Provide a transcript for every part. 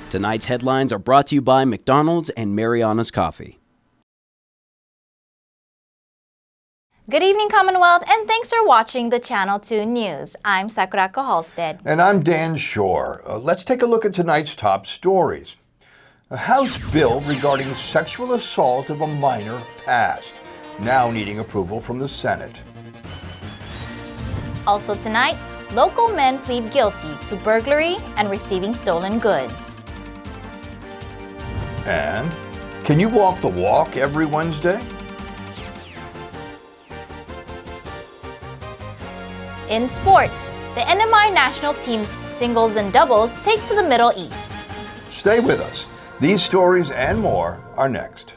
Tonight's headlines are brought to you by McDonald's and Mariana's Coffee. Good evening, Commonwealth, and thanks for watching the Channel 2 News. I'm Sakurako Halstead. And I'm Dan Shore. Let's take a look at tonight's top stories. A House bill regarding sexual assault of a minor passed, now needing approval from the Senate. Also tonight, local men plead guilty to burglary and receiving stolen goods. And can you walk the walk every Wednesday? In sports, the NMI national team's singles and doubles take to the Middle East. Stay with us. These stories and more are next.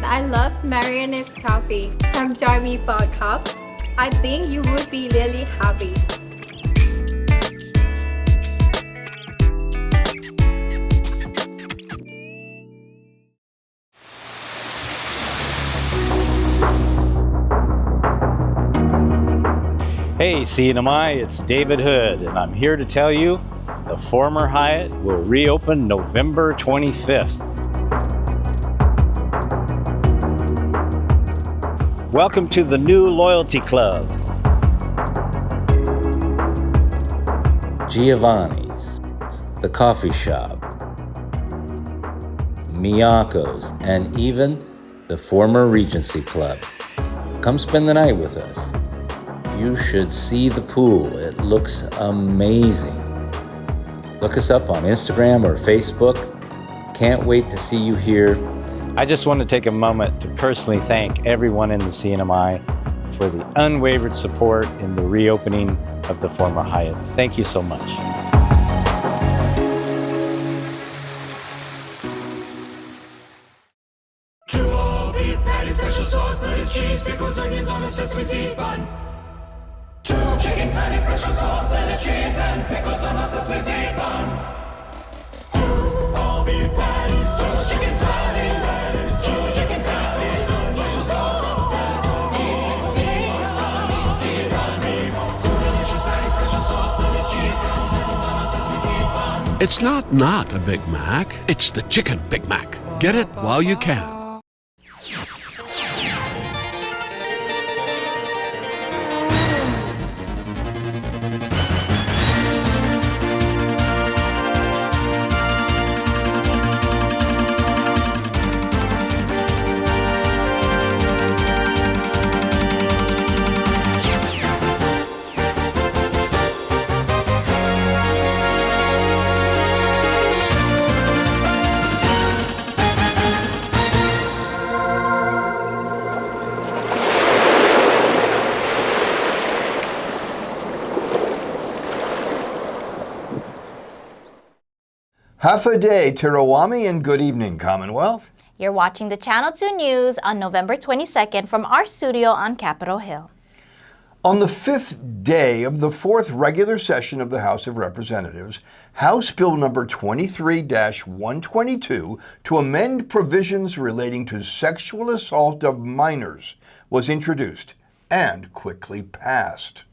I love Mariana's Coffee. Come join me for a cup. I think you would be really happy. Hey CNMI, it's David Hood, and I'm here to tell you the former Hyatt will reopen November 25th. Welcome to the new Loyalty Club. Giovanni's, the coffee shop, Miyako's, and even the former Regency Club. Come spend the night with us. You should see the pool. It looks amazing. Look us up on Instagram or Facebook. Can't wait to see you here. I just want to take a moment to personally thank everyone in the CNMI for the unwavered support in the reopening of the former Hyatt. Thank you so much. 2 all beef patty, special sauce, lettuce, cheese, pickles, onions on a sesame seed bun. 2 chicken patty, special sauce, lettuce, cheese, and pickles on a sesame seed bun. 2 all beef patties, 2 chicken patties, lettuce, 2 chicken patties, special sauce, lettuce, cheese, sesame seed bun. 2 delicious patties, special sauce, lettuce, cheese, pickles, onions on a sesame seed bun. It's not a Big Mac. It's the Chicken Big Mac. Get it while you can. Half a day, Tirawami, and good evening, Commonwealth. You're watching the Channel 2 News on November 22nd from our studio on Capitol Hill. On the 5th day of the 4th regular session of the House of Representatives, House Bill number 23-122 to amend provisions relating to sexual assault of minors was introduced and quickly passed.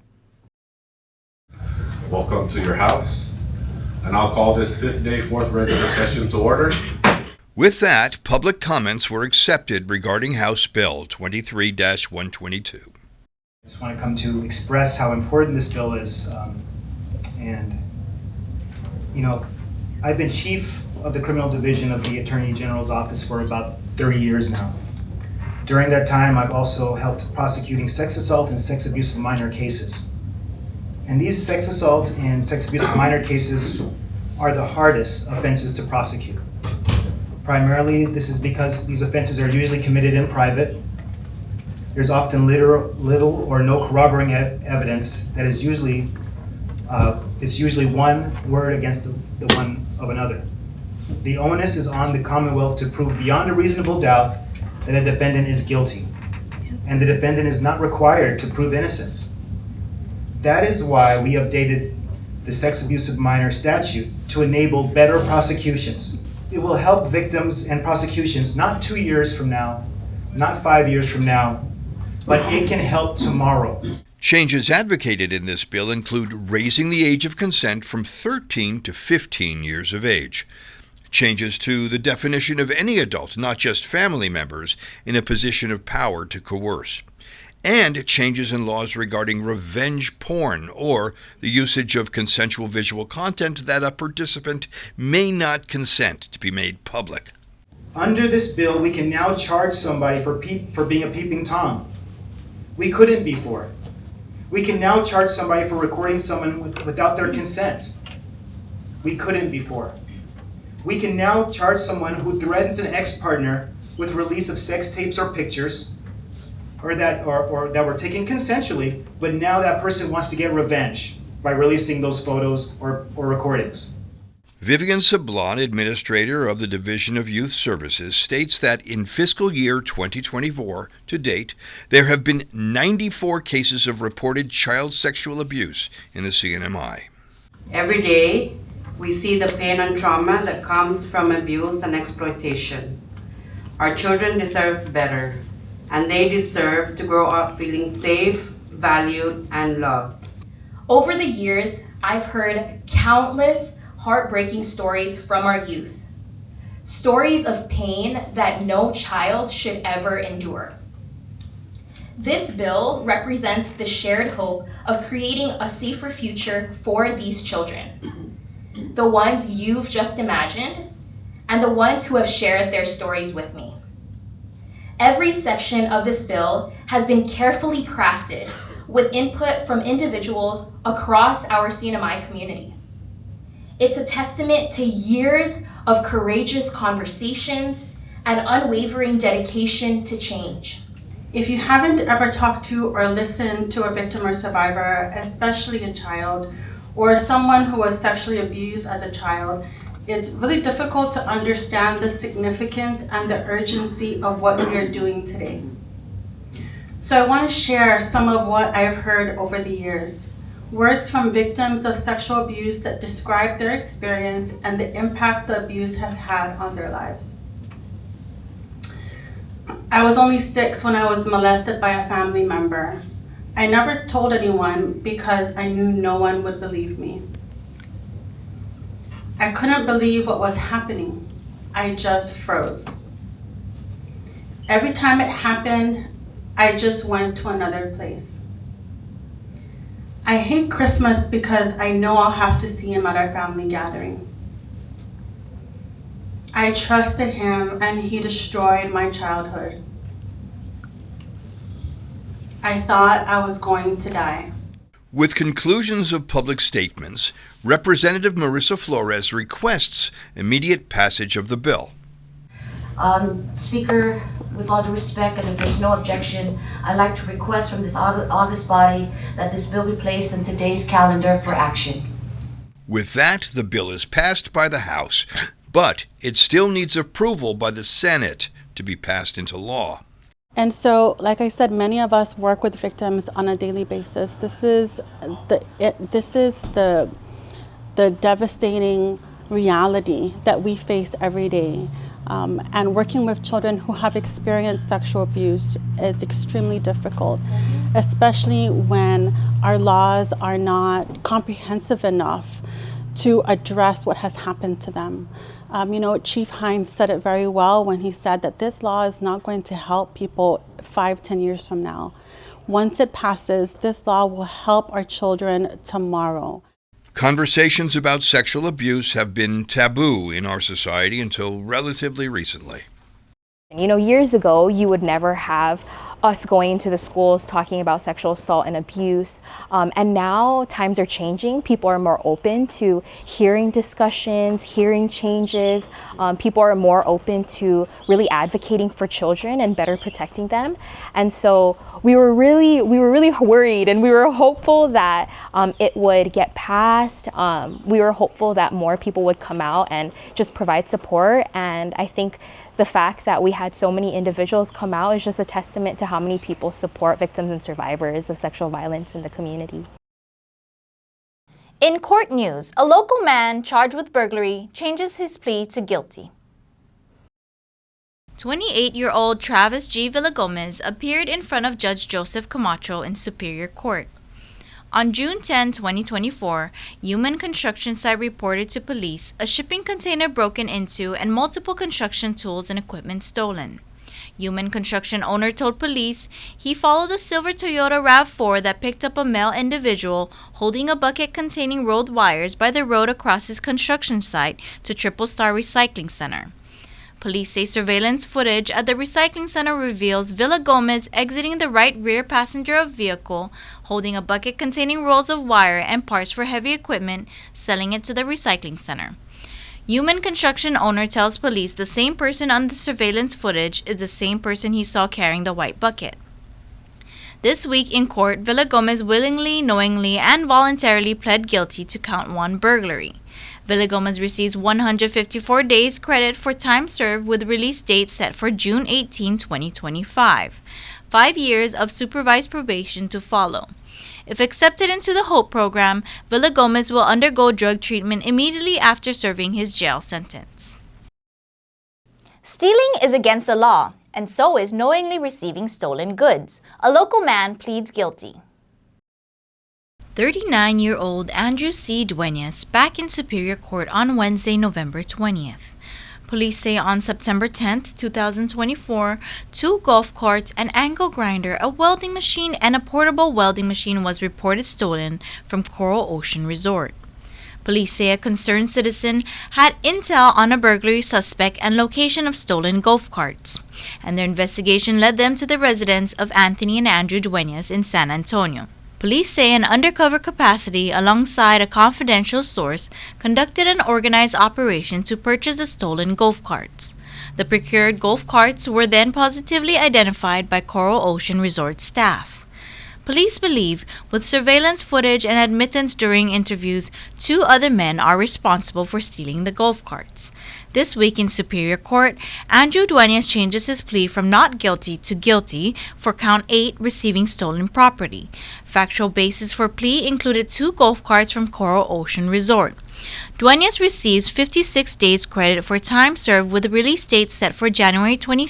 Welcome to your House. And I'll call this 5th day, 4th regular session to order. With that, public comments were accepted regarding House Bill 23-122. I just want to come to express how important this bill is. I've been chief of the criminal division of the Attorney General's office for about 30 years now. During that time, I've also helped prosecuting sex assault and sex abuse of minor cases. And these sex assault and sex abuse of minor cases are the hardest offenses to prosecute. Primarily, this is because these offenses are usually committed in private. There's often little or no corroborating evidence that is usually It's usually one word against the one of another. The onus is on the Commonwealth to prove beyond a reasonable doubt that a defendant is guilty, and the defendant is not required to prove innocence. That is why we updated the sex abuse of minor statute to enable better prosecutions. It will help victims and prosecutions not 2 years from now, not 5 years from now, but it can help tomorrow. Changes advocated in this bill include raising the age of consent from 13 to 15 years of age. Changes to the definition of any adult, not just family members, in a position of power to coerce. And changes in laws regarding revenge porn or the usage of consensual visual content that a participant may not consent to be made public. Under this bill, we can now charge somebody for being a peeping Tom. We couldn't before. We can now charge somebody for recording someone without their consent. We couldn't before. We can now charge someone who threatens an ex-partner with release of sex tapes or pictures, or that were taken consensually, but now that person wants to get revenge by releasing those photos or recordings. Vivian Sablon, administrator of the Division of Youth Services, states that in fiscal year 2024 to date, there have been 94 cases of reported child sexual abuse in the CNMI. Every day, we see the pain and trauma that comes from abuse and exploitation. Our children deserve better, and they deserve to grow up feeling safe, valued, and loved. Over the years, I've heard countless heartbreaking stories from our youth. Stories of pain that no child should ever endure. This bill represents the shared hope of creating a safer future for these children. The ones you've just imagined, and the ones who have shared their stories with me. Every section of this bill has been carefully crafted with input from individuals across our CNMI community. It's a testament to years of courageous conversations and unwavering dedication to change. If you haven't ever talked to or listened to a victim or survivor, especially a child, or someone who was sexually abused as a child, it's really difficult to understand the significance and the urgency of what we are doing today. So I want to share some of what I've heard over the years. Words from victims of sexual abuse that describe their experience and the impact the abuse has had on their lives. I was only 6 when I was molested by a family member. I never told anyone because I knew no one would believe me. I couldn't believe what was happening. I just froze. Every time it happened, I just went to another place. I hate Christmas because I know I'll have to see him at our family gathering. I trusted him and he destroyed my childhood. I thought I was going to die. With conclusions of public statements, Representative Marissa Flores requests immediate passage of the bill. Speaker, with all due respect, and if there's no objection, I'd like to request from this august body that this bill be placed on today's calendar for action. With that, the bill is passed by the House, but it still needs approval by the Senate to be passed into law. And so, like I said, many of us work with victims on a daily basis. This is the devastating reality that we face every day. And working with children who have experienced sexual abuse is extremely difficult, especially when our laws are not comprehensive enough to address what has happened to them. Chief Hines said it very well when he said that this law is not going to help people 5-10 years from now. Once it passes, this law will help our children tomorrow. Conversations about sexual abuse have been taboo in our society until relatively recently. You know, years ago, you would never have us going into the schools talking about sexual assault and abuse. And now times are changing. People are more open to hearing discussions, hearing changes. People are more open to really advocating for children and better protecting them. And so we were really worried, and we were hopeful that it would get passed. We were hopeful that more people would come out and just provide support. And I think the fact that we had so many individuals come out is just a testament to how many people support victims and survivors of sexual violence in the community. In court news, a local man charged with burglary changes his plea to guilty. 28-year-old Travis G. Villagomez appeared in front of Judge Joseph Camacho in Superior Court. On June 10, 2024, Human Construction Site reported to police a shipping container broken into and multiple construction tools and equipment stolen. Human Construction owner told police he followed a silver Toyota RAV4 that picked up a male individual holding a bucket containing rolled wires by the road across his construction site to Triple Star Recycling Center. Police say surveillance footage at the recycling center reveals Villagomez exiting the right rear passenger of vehicle, holding a bucket containing rolls of wire and parts for heavy equipment, selling it to the recycling center. Human Construction owner tells police the same person on the surveillance footage is the same person he saw carrying the white bucket. This week in court, Villagomez willingly, knowingly, and voluntarily pled guilty to count 1 burglary. Villagomez receives 154 days credit for time served with release date set for June 18, 2025. 5 years of supervised probation to follow. If accepted into the HOPE program, Villagomez will undergo drug treatment immediately after serving his jail sentence. Stealing is against the law, and so is knowingly receiving stolen goods. A local man pleads guilty. 39-year-old Andrew C. Duenas back in Superior Court on Wednesday, November 20th. Police say on September 10, 2024, 2 golf carts, an angle grinder, a welding machine, and a portable welding machine was reported stolen from Coral Ocean Resort. Police say a concerned citizen had intel on a burglary suspect and location of stolen golf carts, and their investigation led them to the residence of Anthony and Andrew Duenas in San Antonio. Police say an undercover capacity alongside a confidential source conducted an organized operation to purchase the stolen golf carts. The procured golf carts were then positively identified by Coral Ocean Resort staff. Police believe, with surveillance footage and admittance during interviews, 2 other men are responsible for stealing the golf carts. This week in Superior Court, Andrew Duenas changes his plea from not guilty to guilty for count 8, receiving stolen property. Factual basis for plea included 2 golf carts from Coral Ocean Resort. Duenas receives 56 days credit for time served with a release date set for January 22,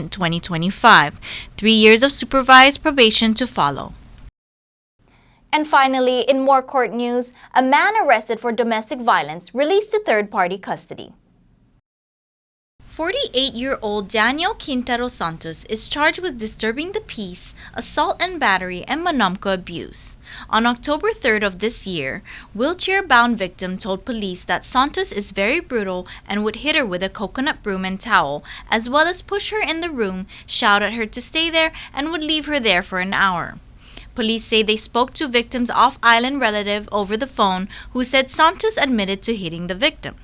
2025. 3 years of supervised probation to follow. And finally, in more court news, a man arrested for domestic violence released to third-party custody. 48-year-old Daniel Quintero Santos is charged with disturbing the peace, assault and battery, and manamco abuse. On October 3rd of this year, wheelchair-bound victim told police that Santos is very brutal and would hit her with a coconut broom and towel, as well as push her in the room, shout at her to stay there, and would leave her there for an hour. Police say they spoke to victim's off-island relative over the phone who said Santos admitted to hitting the victim.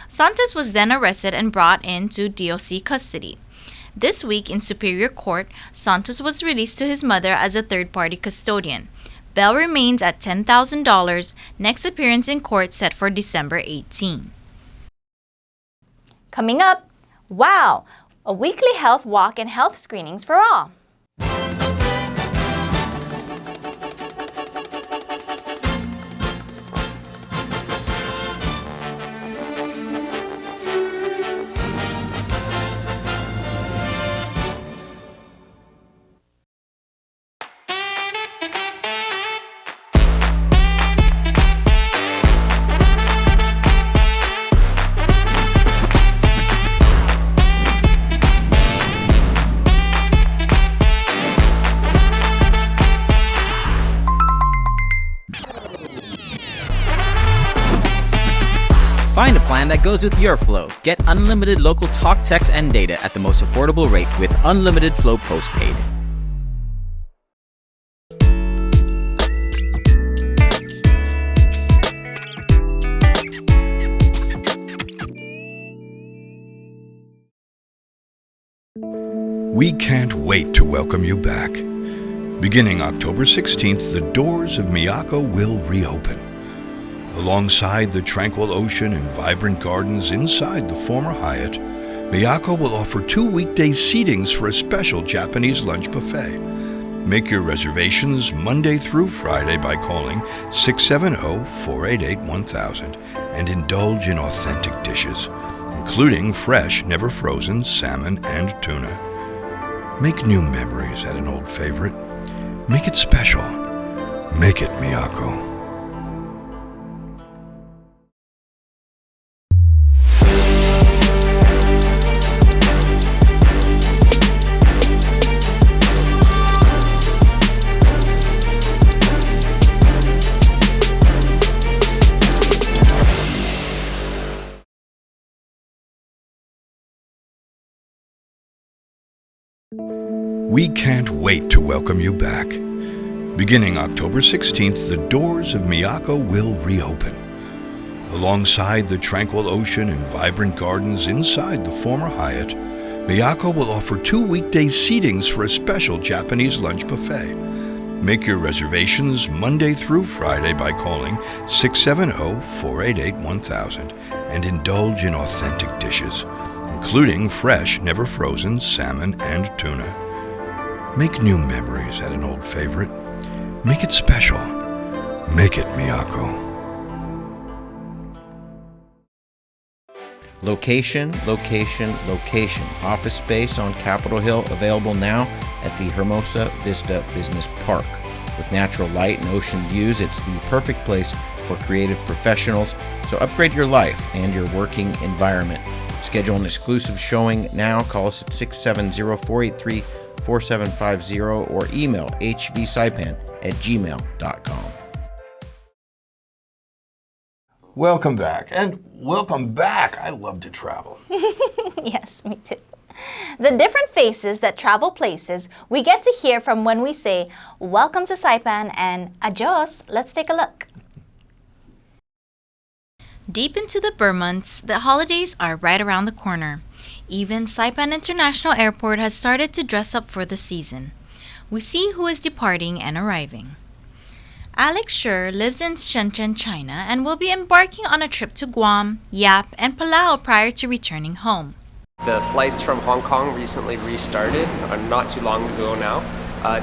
Santos was then arrested and brought into DOC custody. This week in Superior Court, Santos was released to his mother as a third-party custodian. Bail remains at $10,000. Next appearance in court set for December 18. Coming up, wow! A weekly health walk and health screenings for all. Find a plan that goes with your flow. Get unlimited local talk, text, and data at the most affordable rate with Unlimited Flow Postpaid. We can't wait to welcome you back. Beginning October 16th, the doors of Miyako will reopen. Alongside the tranquil ocean and vibrant gardens inside the former Hyatt, Miyako will offer 2 weekday seatings for a special Japanese lunch buffet. Make your reservations Monday through Friday by calling 670-488-1000 and indulge in authentic dishes, including fresh, never frozen salmon and tuna. Make new memories at an old favorite. Make it special. Make it Miyako. We can't wait to welcome you back. Beginning October 16th, the doors of Miyako will reopen. Alongside the tranquil ocean and vibrant gardens inside the former Hyatt, Miyako will offer 2 weekday seatings for a special Japanese lunch buffet. Make your reservations Monday through Friday by calling 670-488-1000 and indulge in authentic dishes, including fresh, never frozen salmon and tuna. Make new memories at an old favorite. Make it special. Make it Miyako. Location, location, location. Office space on Capitol Hill available now at the Hermosa Vista Business Park. With natural light and ocean views, it's the perfect place for creative professionals. So upgrade your life and your working environment. Schedule an exclusive showing now. Call us at 670-483-4750 or email hvsaipan@gmail.com. Welcome back, and welcome back. I love to travel. Yes, me too. The different faces that travel places we get to hear from when we say, "Welcome to Saipan" and "Adios." Let's take a look. Deep into the Burr months, the holidays are right around the corner. Even Saipan International Airport has started to dress up for the season. We see who is departing and arriving. Alex Sher lives in Shenzhen, China, and will be embarking on a trip to Guam, Yap, and Palau prior to returning home. The flights from Hong Kong recently restarted, not too long ago now,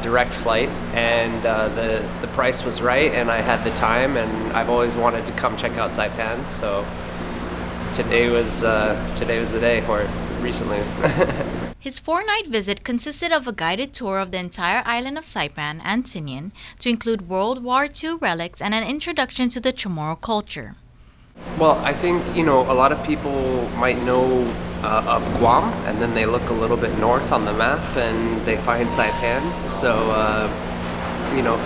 direct flight, and the price was right, and I had the time, and I've always wanted to come check out Saipan, so today was the day, or recently. His 4-night visit consisted of a guided tour of the entire island of Saipan and Tinian to include World War II relics and an introduction to the Chamorro culture. Well, I think, a lot of people might know of Guam, and then they look a little bit north on the map and they find Saipan. So,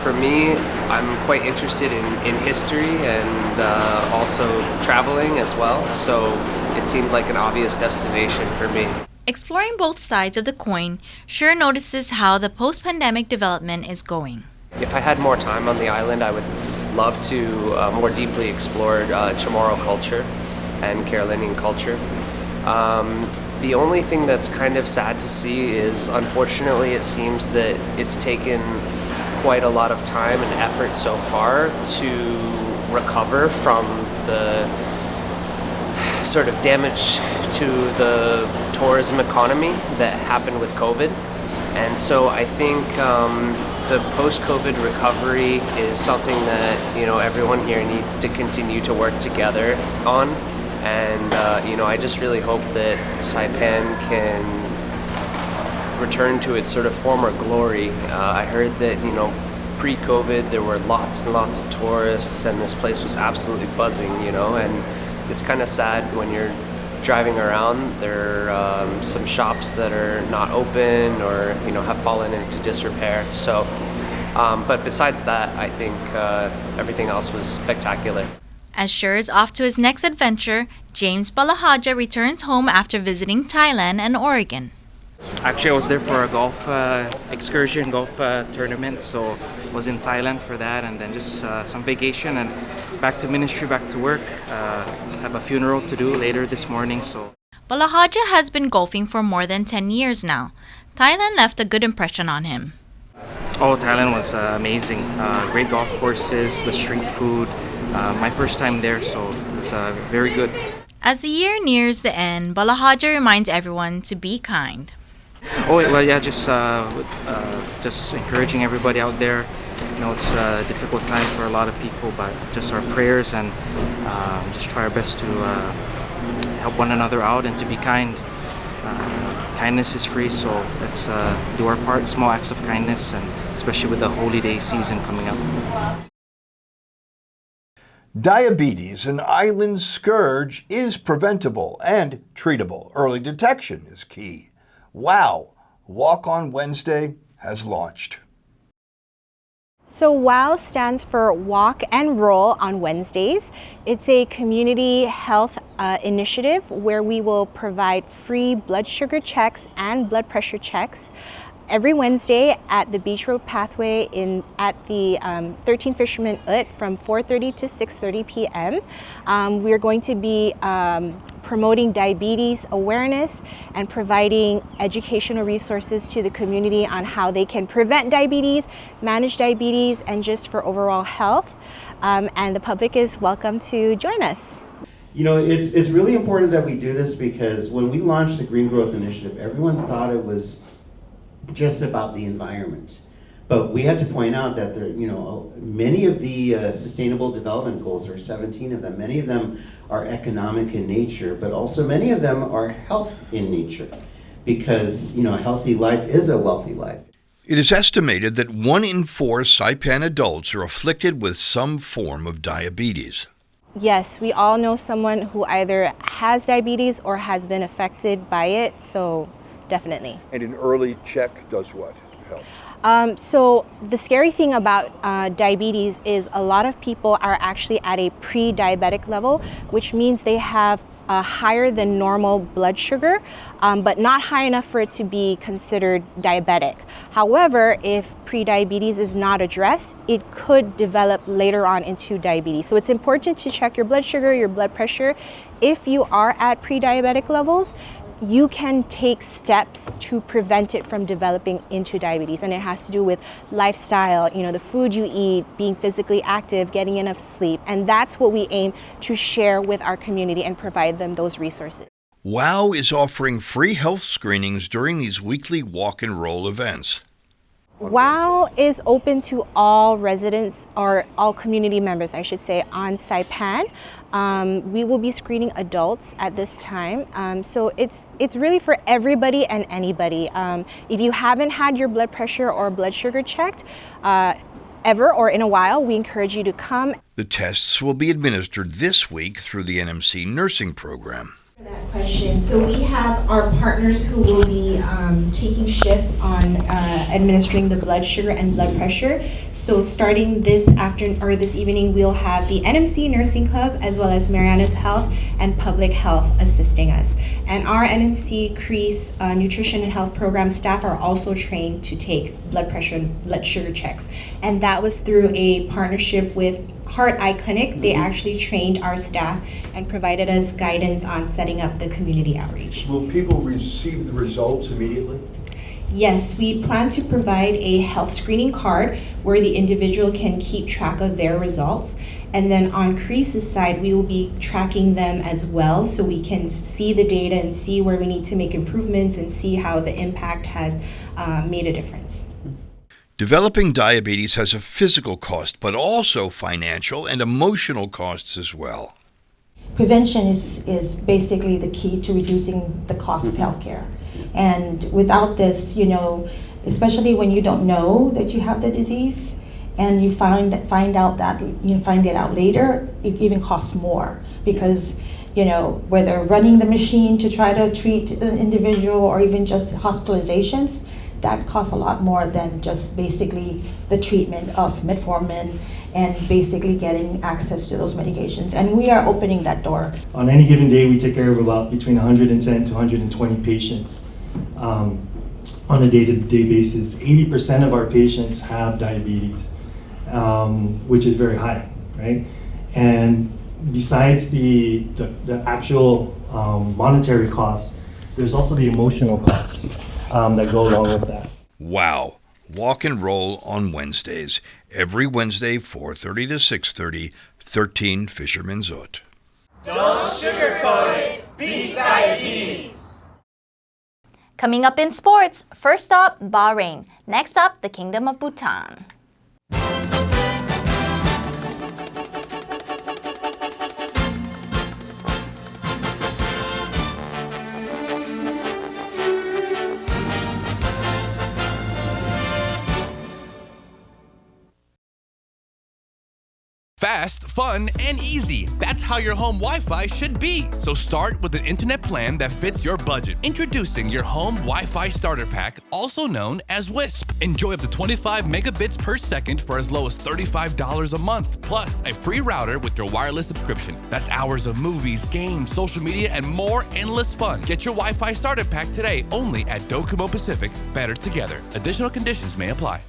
for me, I'm quite interested in history and also traveling as well. So it seemed like an obvious destination for me. Exploring both sides of the coin, Sher notices how the post-pandemic development is going. If I had more time on the island, I would love to more deeply explore Chamorro culture and Carolinian culture. The only thing that's kind of sad to see is, unfortunately, it seems that it's taken quite a lot of time and effort so far to recover from the sort of damage to the tourism economy that happened with COVID. And so I think the post-COVID recovery is something that, everyone here needs to continue to work together on. And, I just really hope that Saipan can return to its sort of former glory. I heard that, pre-COVID there were lots and lots of tourists and this place was absolutely buzzing, and it's kind of sad when you're driving around. There are some shops that are not open or, have fallen into disrepair. So, but besides that, I think everything else was spectacular. As Sher is off to his next adventure, James Balahaja returns home after visiting Thailand and Oregon. Actually, I was there for a golf excursion, golf tournament, so was in Thailand for that, and then just some vacation and back to ministry, back to work. Have a funeral to do later this morning, so. Balahaja has been golfing for more than 10 years now. Thailand left a good impression on him. Oh, Thailand was amazing. Great golf courses, the street food. My first time there, so it's very good. As the year nears the end, Balahaja reminds everyone to be kind. Oh, well, yeah, just encouraging everybody out there. You know, it's a difficult time for a lot of people, but just our prayers and just try our best to help one another out and to be kind. Kindness is free, so let's do our part, small acts of kindness, and especially with the holy day season coming up. Diabetes, an island scourge, is preventable and treatable. Early detection is key. WOW! Walk on Wednesday has launched. So WOW stands for Walk and Roll on Wednesdays. It's a community health initiative where we will provide free blood sugar checks and blood pressure checks every Wednesday at the Beach Road Pathway at the 13 Fisherman Ut from 4:30 to 6:30 p.m. We are going to be promoting diabetes awareness and providing educational resources to the community on how they can prevent diabetes, manage diabetes, and just for overall health. And the public is welcome to join us. You know, it's really important that we do this because when we launched the Green Growth Initiative, everyone thought it was just about the environment. But we had to point out that there, you know, many of the Sustainable Development Goals, there are 17 of them, many of them are economic in nature, but also many of them are health in nature because, you know, a healthy life is a wealthy life. It is estimated that 1 in 4 Saipan adults are afflicted with some form of diabetes. Yes, we all know someone who either has diabetes or has been affected by it, so definitely. And an early check does what? Help. So the scary thing about diabetes is a lot of people are actually at a pre-diabetic level, which means they have a higher than normal blood sugar, but not high enough for it to be considered diabetic. However, if pre-diabetes is not addressed, it could develop later on into diabetes. So it's important to check your blood sugar, your blood pressure. If you are at pre-diabetic levels, you can take steps to prevent it from developing into diabetes, and it has to do with lifestyle, you know, the food you eat, being physically active, getting enough sleep, and that's what we aim to share with our community and provide them those resources. WOW is offering free health screenings during these weekly walk and roll events. WOW is open to all residents, or all community members, I should say, on Saipan. We will be screening adults at this time, so it's really for everybody and anybody. If you haven't had your blood pressure or blood sugar checked ever or in a while, we encourage you to come. The tests will be administered this week through the NMC nursing program. That question. So we have our partners who will be taking shifts on administering the blood sugar and blood pressure. So starting this afternoon or this evening, we'll have the NMC Nursing Club as well as Mariana's Health and Public Health assisting us. And our NMC CREASE Nutrition and Health Program staff are also trained to take blood pressure and blood sugar checks. And that was through a partnership with Heart Eye Clinic. They actually trained our staff and provided us guidance on setting up the community outreach. Will people receive the results immediately? Yes, we plan to provide a health screening card where the individual can keep track of their results. And then on CREASE's side, we will be tracking them as well so we can see the data and see where we need to make improvements and see how the impact has made a difference. Developing diabetes has a physical cost, but also financial and emotional costs as well. Prevention is basically the key to reducing the cost of healthcare. And without this, you know, especially when you don't know that you have the disease and you find it out later, it even costs more because, you know, whether running the machine to try to treat the individual or even just hospitalizations, that costs a lot more than just basically the treatment of metformin and basically getting access to those medications. And we are opening that door. On any given day, we take care of about between 110 to 120 patients on a day-to-day basis. 80% of our patients have diabetes, which is very high, right? And besides the actual monetary costs, there's also the emotional costs that go along with that. Wow. Walk and Roll on Wednesdays. Every Wednesday, 4:30 to 6:30, 13 Fisherman's Ute. Don't sugarcoat it. Beat diabetes. Coming up in sports, first up, Bahrain. Next up, the Kingdom of Bhutan. Fast, fun, and easy. That's how your home Wi-Fi should be. So start with an internet plan that fits your budget. Introducing your home Wi-Fi starter pack, also known as WISP. Enjoy up to 25 megabits per second for as low as $35 a month. Plus, a free router with your wireless subscription. That's hours of movies, games, social media, and more endless fun. Get your Wi-Fi starter pack today only at Docomo Pacific. Better together. Additional conditions may apply.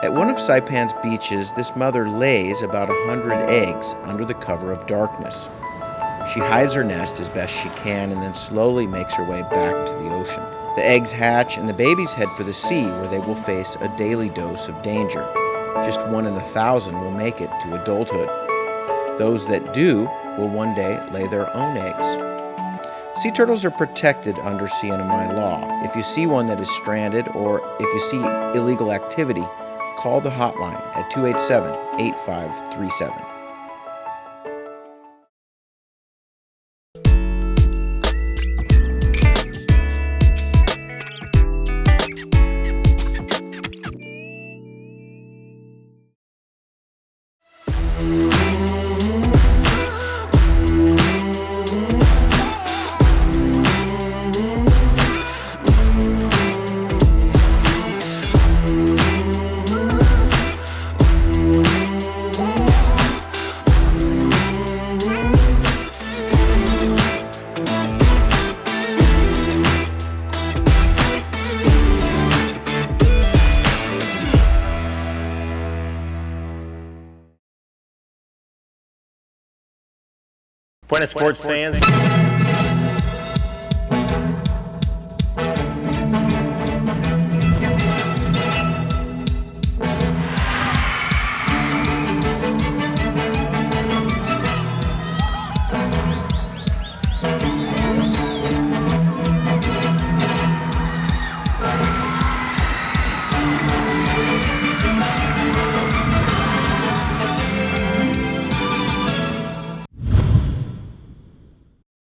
At one of Saipan's beaches, this mother lays about 100 eggs under the cover of darkness. She hides her nest as best she can and then slowly makes her way back to the ocean. The eggs hatch and the babies head for the sea, where they will face a daily dose of danger. Just 1 in 1,000 will make it to adulthood. Those that do will one day lay their own eggs. Sea turtles are protected under CNMI law. If you see one that is stranded or if you see illegal activity, call the hotline at 287-8537. Buenas sports fans.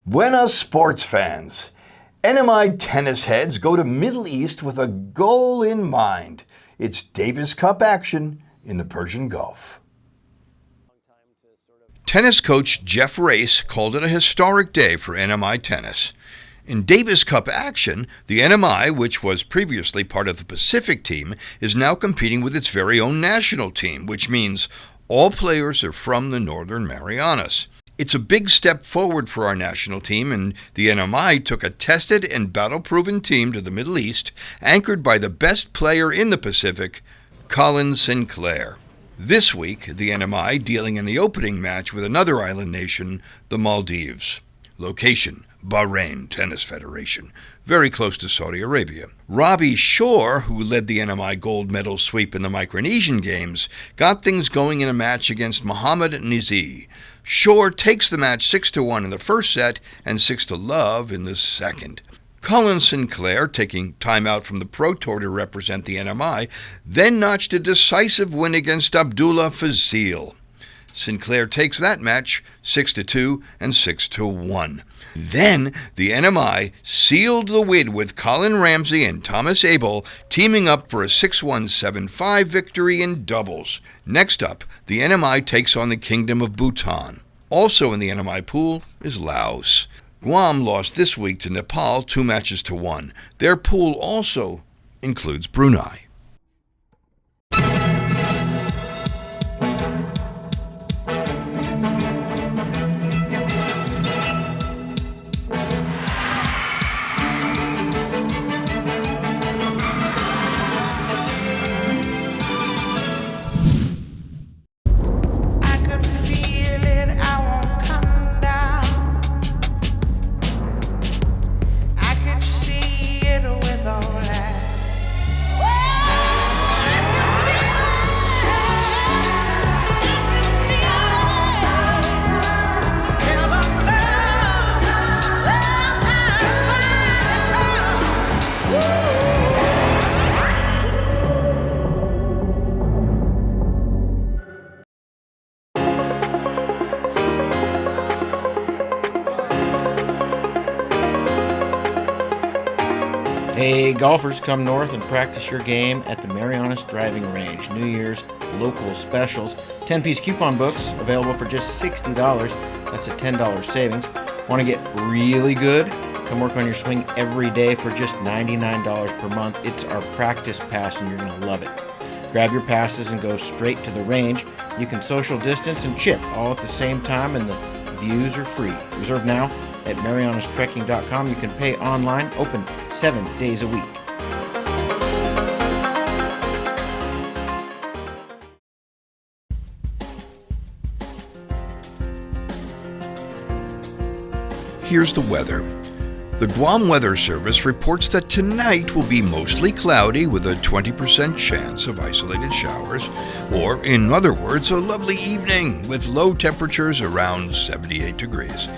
Buenas sports fans. NMI Tennis heads go to Middle East with a goal in mind. It's Davis Cup action in the Persian Gulf. Tennis coach Jeff Race called it a historic day for NMI Tennis. In Davis Cup action, the NMI, which was previously part of the Pacific team, is now competing with its very own national team, which means all players are from the Northern Marianas. It's a big step forward for our national team, and the NMI took a tested and battle-proven team to the Middle East, anchored by the best player in the Pacific, Colin Sinclair. This week, the NMI dealing in the opening match with another island nation, the Maldives. Location, Bahrain Tennis Federation, very close to Saudi Arabia. Robbie Shore, who led the NMI gold medal sweep in the Micronesian Games, got things going in a match against Mohamed Nizi. Shore takes the match 6-1 in the first set and 6-love in the second. Colin Sinclair, taking time out from the Pro Tour to represent the NMI, then notched a decisive win against Abdullah Fazil. Sinclair takes that match 6-2 and 6-1. Then the NMI sealed the win with Colin Ramsey and Thomas Abel teaming up for a 6-1, 7-5 victory in doubles. Next up, the NMI takes on the Kingdom of Bhutan. Also in the NMI pool is Laos. Guam lost this week to Nepal 2-1. Their pool also includes Brunei. Hey, golfers, come north and practice your game at the Marianas Driving Range. New Year's local specials. 10-piece coupon books available for just $60. That's a $10 savings. Want to get really good? Come work on your swing every day for just $99 per month. It's our practice pass and you're going to love it. Grab your passes and go straight to the range. You can social distance and chip all at the same time, and the views are free. Reserve now at marianastrekking.com. You can pay online, open 7 days a week. Here's the weather. The Guam Weather Service reports that tonight will be mostly cloudy with a 20% chance of isolated showers, or in other words, a lovely evening with low temperatures around 78 degrees.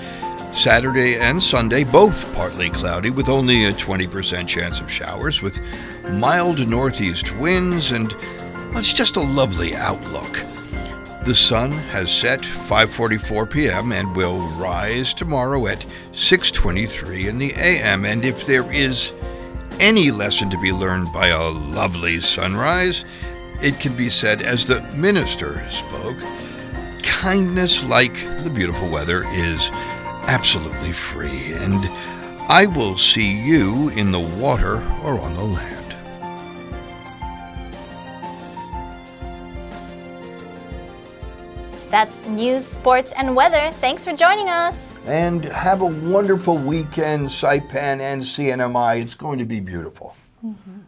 Saturday and Sunday, both partly cloudy with only a 20% chance of showers with mild northeast winds, and well, it's just a lovely outlook. The sun has set 5:44 p.m. and will rise tomorrow at 6:23 in the a.m. And if there is any lesson to be learned by a lovely sunrise, it can be said as the minister spoke, kindness, like the beautiful weather, is absolutely free, and I will see you in the water or on the land. That's news, sports, and weather. Thanks for joining us. And have a wonderful weekend, Saipan and CNMI. It's going to be beautiful. Mm-hmm.